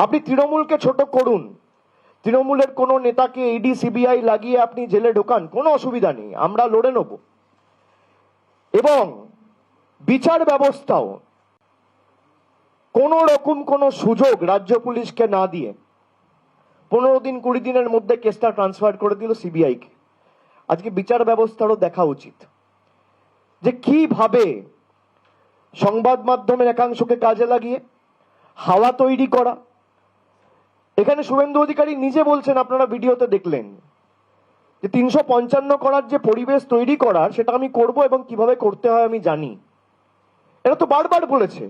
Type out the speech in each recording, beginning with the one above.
আপনি তৃণমূলকে ছোট করুন, তৃণমূলের কোনো নেতাকে ইডি সিবিআই লাগিয়ে আপনি জেলে ঢোকান, কোনো অসুবিধা নেই, আমরা লড়ে নেব। এবং বিচার ব্যবস্থাও কোন রকম কোনো সুযোগ রাজ্য পুলিশকে না দিয়ে 15 দিন 20 দিনের মধ্যে কেসটা ট্রান্সফার করে দিল সিবিআই কে। আজকে বিচার ব্যবস্থারও দেখা উচিত যে কিভাবে সংবাদ মাধ্যমের একাংশকে কাজে লাগিয়ে হাওয়া তৈরি করা। এখানে শুভেন্দু অধিকারী নিজে বলছেন, আপনারা ভিডিওতে দেখলেন, যে 355 করার যে পরিবেশ তৈরি করার সেটা আমি করব এবং কিভাবে করতে হয় আমি জানি। এরা তো বারবার বলেছে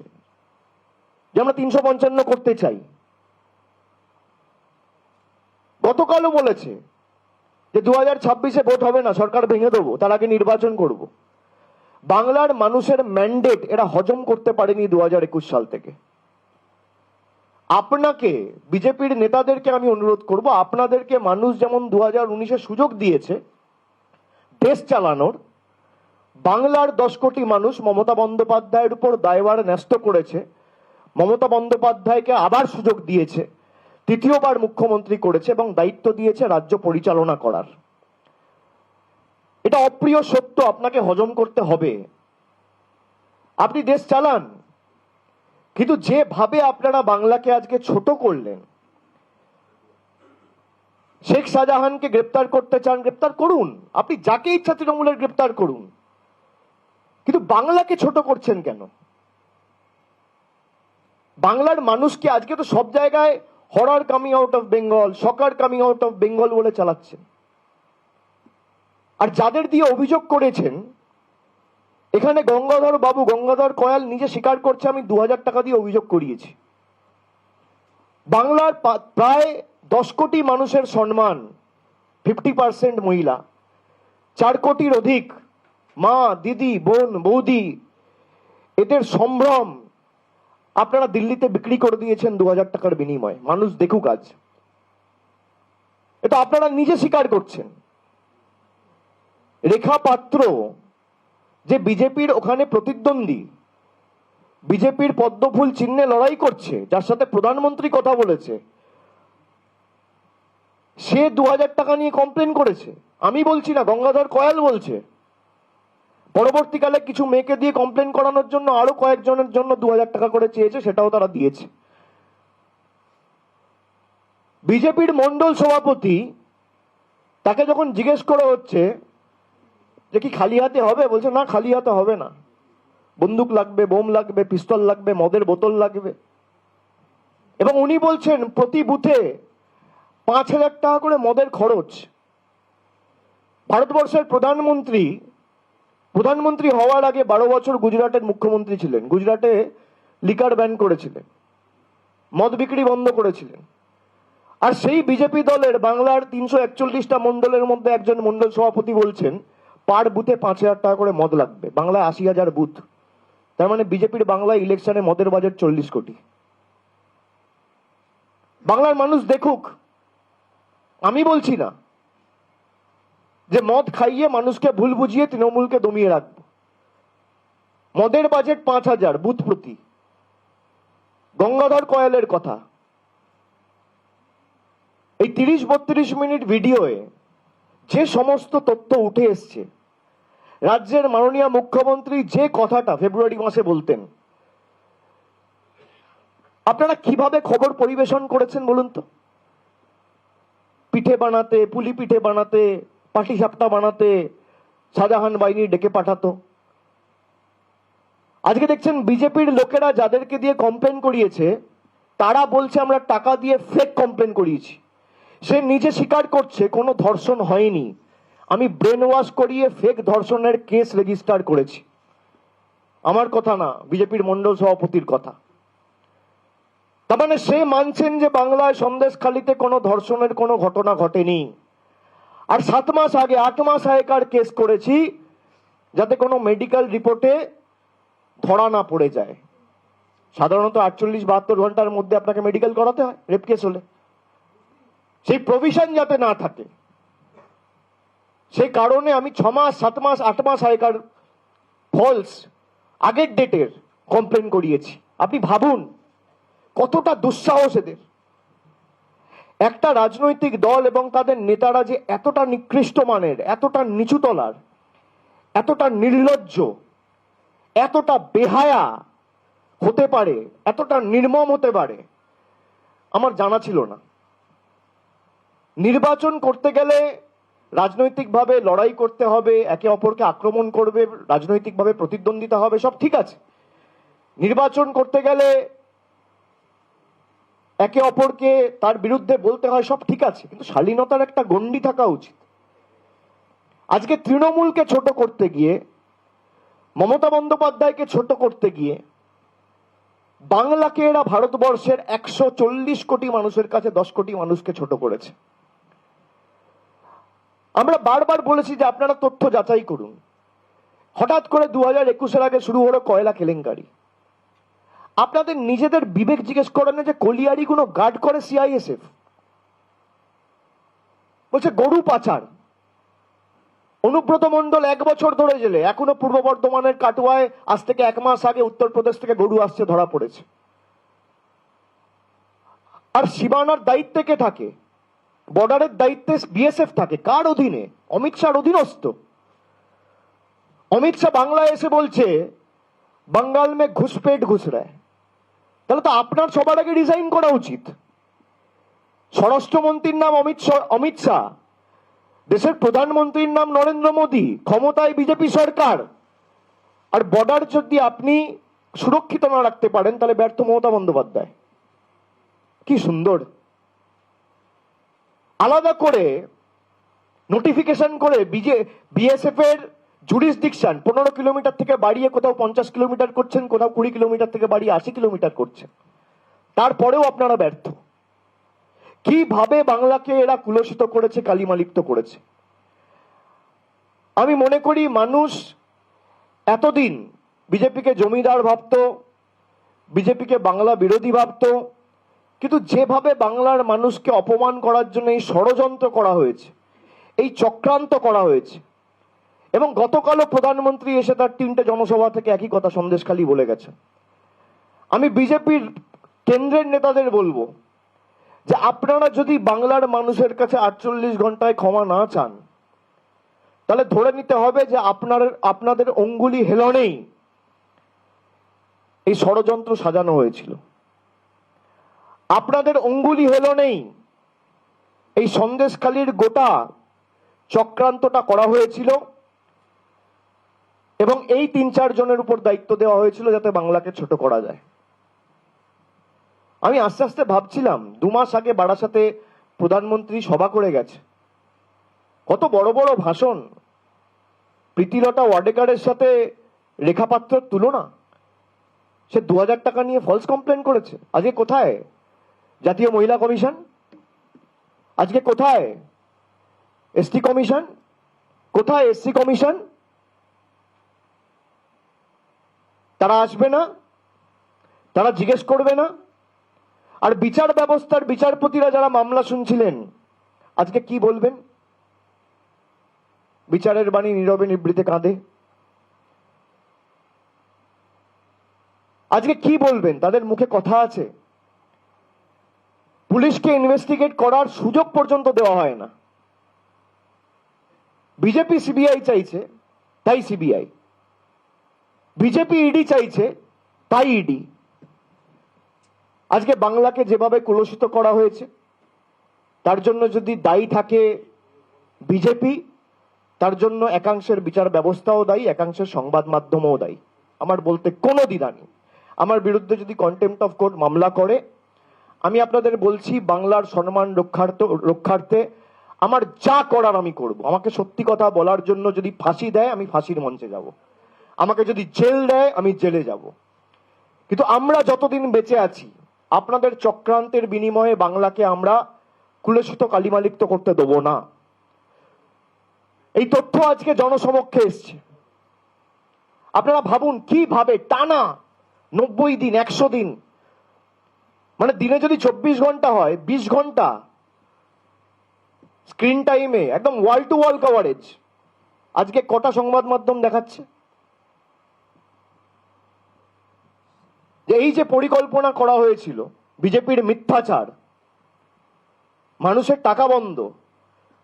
যে আমরা 355 করতে চাই। গতকালও বলেছে যে 2026-এ ভোট হবে না, সরকার ভেঙে দেবো, তার আগে নির্বাচন করব। বাংলার মানুষের ম্যান্ডেট এরা হজম করতে পারেনি 2021 সাল থেকে। আপনাকে, বিজেপির নেতাদেরকে আমি অনুরোধ করব, আপনাদেরকে মানুষ যেমন 2019-এ সুযোগ দিয়েছে দেশ চালানোর, বাংলার 10 কোটি মানুষ মমতা বন্দ্যোপাধ্যায়ের উপর দায়ভার ন্যস্ত করেছে, মমতা বন্দ্যোপাধ্যায়কে আবার সুযোগ দিয়েছে, তৃতীয়বার মুখ্যমন্ত্রী করেছে এবং দায়িত্ব দিয়েছে রাজ্য পরিচালনা করার। এটা অপ্রিয় সত্য, আপনাকে হজম করতে হবে। আপনি দেশ চালান, কিন্তু যেভাবে আপনারা বাংলাকে আজকে ছোট করলেন, শেখ শাহজাহানকে গ্রেপ্তার করতে চান, গ্রেপ্তার করুন, আপনি যাকে ইচ্ছা তৃণমূলের গ্রেপ্তার করুন, কিন্তু বাংলাকে ছোট করছেন কেন? বাংলার মানুষকে আজকে তো সব জায়গায় horror coming out of Bengal, soccer coming out of Bengal বলে চালাচ্ছেন। আর যাদের দিয়ে অভিযোগ করেছেন, এখানে গঙ্গাধর বাবু, গঙ্গাধর কয়াল নিজে স্বীকার করছে, আমি 2000 টাকা দিয়ে অভিযোগ করিয়েছি। বাংলার প্রায় 10 কোটি মানুষের সম্মান, 50% মহিলা, 4 কোটির অধিক মা, দিদি, বোন, বৌদি, এদের সম্ভ্রম আপনারা দিল্লিতে বিক্রি করে দিয়েছেন 2000 টাকার বিনিময়ে। মানুষ দেখুক আজ, এটা আপনারা নিজে স্বীকার করছেন। রেখা পাত্র যে বিজেপির ওখানে প্রতিদ্বন্দ্বী, বিজেপির পদ্মফুল চিহ্নে লড়াই করছে, যার সাথে প্রধানমন্ত্রী কথা বলেছে, সে 2000 টাকা নিয়ে কমপ্লেন করেছে। আমি বলছি না, গঙ্গাধর কয়াল বলছে। পরবর্তীকালে কিছু মেয়েকে দিয়ে কমপ্লেন করানোর জন্য আরো কয়েকজনের জন্য 2000 টাকা করে চেয়েছে, সেটাও তারা দিয়েছে। বিজেপির মন্ডল সভাপতি, তাকে যখন জিজ্ঞেস করা হচ্ছে যে কি খালি হাতে হবে, বলছে না, খালি হাতে হবে না, বন্দুক লাগবে, বোম লাগবে, পিস্তল লাগবে, মদের বোতল লাগবে। এবং উনি বলছেন প্রতি বুথে 5000 টাকা করে মদের খরচ। ভারতবর্ষের প্রধানমন্ত্রী হওয়ার আগে 12 বছর গুজরাটের মুখ্যমন্ত্রী ছিলেন। গুজরাটে লিকার ব্যান করেছিলেন, মদ বিক্রি বন্ধ করেছিলেন। আর সেই বিজেপি দলের বাংলার 341টা মন্ডলের মধ্যে একজন মন্ডল সভাপতি বলছেন পার বুথে 5000 টাকা করে মদ লাগবে। বাংলায় 80,000 বুথ, তার মানে বিজেপির বাংলায় ইলেকশনে মদের বাজেট 40 কোটি। বাংলার মানুষ দেখুক, আমি বলছি না যে মদ খাইয়ে মানুষকে ভুল বুঝিয়ে তৃণমূলকে দমিয়ে রাখবো। মদের বাজেট 5000 বুথ প্রতি। গঙ্গাধর কয়ালের কথা, এই 30-32 মিনিট ভিডিওয়ে যে সমস্ত তথ্য উঠে এসছে, রাজ্যের মাননীয় মুখ্যমন্ত্রী যে কথাটা ফেব্রুয়ারি মাসে বলতেন, আপনারা কিভাবে খবর পরিবেশন করেছেন বলুন তো? পিঠে বানাতে, পুলি পিঠে বানাতে, পাটি সাপটা বানাতে শাহজাহান বাহিনী ডেকে পাঠাতো। আজকে দেখছেন বিজেপির লোকেরা যাদেরকে দিয়ে কমপ্লেন করিয়েছে, তারা বলছে আমরা টাকা দিয়ে ফেক কমপ্লেন করিয়েছি। সে নিজে স্বীকার করছে কোনো ধর্ষণ হয়নি, আমি ব্রেন ওয়াশ করিয়ে ফেক ধর্ষণের কেস রেজিস্টার করেছি। আমার কথা না, বিজেপির মন্ডল সভাপতির কথা। তার মানে সে মানছেন যে বাংলায় সন্দেশখালীতে কোনো ধর্ষণের কোনো ঘটনা ঘটেনি। আর 7 মাস আগে, 8 মাস আগেকার কেস করেছি, যাতে কোনো মেডিকেল রিপোর্টে ধরা না পড়ে যায়। সাধারণত 48-72 ঘন্টার মধ্যে আপনাকে মেডিকেল করাতে হয় রেপ কেস হলে, সেই প্রভিশন যাতে না থাকে, সেই কারণে আমি 6 মাস, 7 মাস, 8 মাস আগেকার ফলস, আগের ডেটের কমপ্লেন করিয়েছি। আপনি ভাবুন কতটা দুঃসাহস এদের। একটা রাজনৈতিক দল এবং তাদের নেতারা যে এতটা নিকৃষ্ট মানের, এতটা নিচু তলার, এতটা নির্লজ্জ, এতটা বেহায়া হতে পারে, এতটা নির্মম হতে পারে, আমার জানা ছিল না। নির্বাচন করতে গেলে রাজনৈতিকভাবে লড়াই করতে হবে, একে অপরকে আক্রমণ করবে, রাজনৈতিকভাবে প্রতিদ্বন্দ্বিতা হবে, সব ঠিক আছে। নির্বাচন করতে গেলে একে অপরকে তার বিরুদ্ধে বলতে হয়, সব ঠিক আছে, কিন্তু শালীনতার একটা গণ্ডি থাকা উচিত। আজকে তৃণমূলকে ছোট করতে গিয়ে, মমতা বন্দ্যোপাধ্যায়কে ছোট করতে গিয়ে বাংলাকে এরা ভারতবর্ষের 140 কোটি মানুষের কাছে 10 কোটি মানুষকে ছোট করেছে। আমরা বারবার বলেছি যে আপনারা তথ্য যাচাই করুন। হঠাৎ করে 2021-এর আগে শুরু হলো কয়লা কেলেঙ্কারি। আপনাদের নিজেদের বিবেক জিজ্ঞেস করেন যে কলিয়ারিগুলো গার্ড করে সিআইএসএফ, বলছে গরু পাচার। অনুব্রত মণ্ডল 1 বছর ধরে জেলে, এখনো পূর্ব বর্ধমানের কাটুয়ায় আজ থেকে 1 মাস আগে উত্তরপ্রদেশ থেকে গরু আসছে, ধরা পড়েছে। আর সীমানার দায়িত্বে কে থাকে? বর্ডারের দায়িত্বে বিএসএফ থাকে। কার অধীনে? অমিত শাহর অধীনস্থ। অমিত শাহ বাংলায় এসে বলছে বাঙ্গাল মে ঘুষপেট ঘুষ রা হ্যায়। তাহলে তো আপনার সবার আগে রিজাইন করা উচিত। স্বরাষ্ট্রমন্ত্রীর নাম অমিত শাহ, দেশের প্রধানমন্ত্রীর নাম নরেন্দ্র মোদী, ক্ষমতায় বিজেপি সরকার। আর বর্ডার যদি আপনি সুরক্ষিত না রাখতে পারেন তাহলে ব্যর্থ মমতা বন্দ্যোপাধ্যায়। কি সুন্দর আলাদা করে নোটিফিকেশন করে বিএসএফ এর জুরিসডিকশন 15 কিলোমিটার থেকে বাড়িয়ে কোথাও 50 কিলোমিটার করছেন, কোথাও 20 কিলোমিটার থেকে বাড়িয়ে 80 কিলোমিটার করছেন। তারপরেও আপনারা ব্যর্থ। কিভাবে বাংলাকে এরা কুলসিত করেছে, কালিমালিপ্ত করেছে। আমি মনে করি মানুষ এতদিন বিজেপিকে জমিদার ভাবত, বিজেপিকে বাংলা বিরোধী ভাবত, কিন্তু যেভাবে বাংলার মানুষকে অপমান করার জন্য এই ষড়যন্ত্র করা হয়েছে, এই চক্রান্ত করা হয়েছে, এবং গতকালও প্রধানমন্ত্রী এসে তার 3টে জনসভা থেকে একই কথা সন্দেশখালী বলে গেছেন। আমি বিজেপির কেন্দ্রের নেতাদের বলবো যে আপনারা যদি বাংলার মানুষের কাছে 48 ঘন্টায় ক্ষমা না চান, তাহলে ধরে নিতে হবে যে আপনাদের অঙ্গুলি হেলনেই এই ষড়যন্ত্র সাজানো হয়েছিল। আপনাদের অঙ্গুলি হেলনেই এই সন্দেশখালীর গোটা চক্রান্তটা করা হয়েছিল, এবং এই 3-4 জনের উপর দায়িত্ব দেওয়া হয়েছিল যাতে বাংলাকে ছোট করা যায়। আমি আস্তে আস্তে ভাবছিলাম 2 মাস আগে বারাসাতে প্রধানমন্ত্রী সভা করে গেছে, কত বড় বড় ভাষণ। প্রীতিলতা ওয়াডেকারের সাথে রেখা পাত্রের তুলনা। সে 2000 টাকা নিয়ে ফলস কমপ্লেন করেছে। আজকে কোথায় জাতীয় মহিলা কমিশন? আজকে কোথায় এসটি কমিশন? কোথায় এসসি কমিশন? তারা আসবে না, তারা জিজ্ঞেস করবে না। আর বিচার ব্যবস্থার বিচারপতিরা যারা মামলা শুনছিলেন আজকে কি বলবেন? বিচারের বাণী নীরবে নিভৃতে কাঁদে। আজকে কি বলবেন? তাদের মুখে কথা আছে? পুলিশকে ইনভেস্টিগেট করার সুযোগ পর্যন্ত দেওয়া হয় না। বিজেপি সিবিআই চাইছে, তাই সিবিআই। বিজেপি ইডি চাইছে, তাই ইডি। আজকে বাংলাকে যেভাবে কুলসিত করা হয়েছে, তার জন্য যদি দায়ী থাকে বিজেপি, তার জন্য একাংশের বিচার ব্যবস্থাও দায়ী, একাংশের সংবাদ মাধ্যমও দায়ী। আমার বলতে কোনো দ্বিধা নেই। আমার বিরুদ্ধে যদি কন্টেম্পট অফ কোর্ট মামলা করে, আমি আপনাদের বলছি বাংলার সম্মান রক্ষার্থে আমার যা করার আমি করব। আমাকে সত্যি কথা বলার জন্য যদি ফাঁসি দেয়, আমি ফাঁসির মঞ্চে যাব। আমাকে যদি জেল দেয়, আমি জেলে যাব। কিন্তু আমরা যতদিন বেঁচে আছি, আপনাদের চক্রান্তের বিনিময়ে বাংলাকে আমরা কুলসিত কালিমালিপ্ত করতে দেবো না। এই তথ্য আজকে জনসমক্ষে এসছে। আপনারা ভাবুন কিভাবে টানা 90 দিন, 100 দিন, মানে দিনে যদি 24 ঘন্টা হয়, 20 ঘন্টা স্ক্রিন টাইমে একদম ওয়াল টু ওয়াল কভারেজ। আজকে কটা সংবাদ মাধ্যম দেখাচ্ছে যে এই যে পরিকল্পনা করা হয়েছিল, বিজেপির মিথ্যাচার, মানুষের টাকা বন্ধ,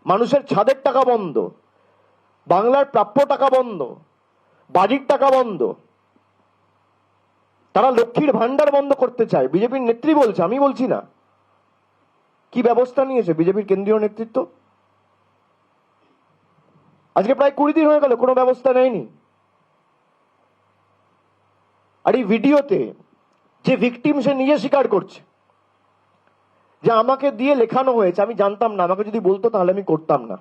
মানুষের ছাদের টাকা বন্ধ, বাংলার প্রাপ্য টাকা বন্ধ, বাড়ির টাকা বন্ধ। তারা লক্ষ্মীর ভান্ডার বন্ধ করতে চায়, বিজেপির নেত্রী বলছে, আমি বলছি না। কি ব্যবস্থা নিয়েছে বিজেপির কেন্দ্রীয় নেতৃত্ব? আজকে প্রায় 20 দিন হয়ে গেল, কোনো ব্যবস্থা নেয়নি। আর এই ভিডিওতে যে ভিকটিম, সে নিজে স্বীকার করছে যে আমাকে দিয়ে লেখানো হয়েছে, আমি জানতাম না, আমাকে যদি বলতো তাহলে আমি করতাম না।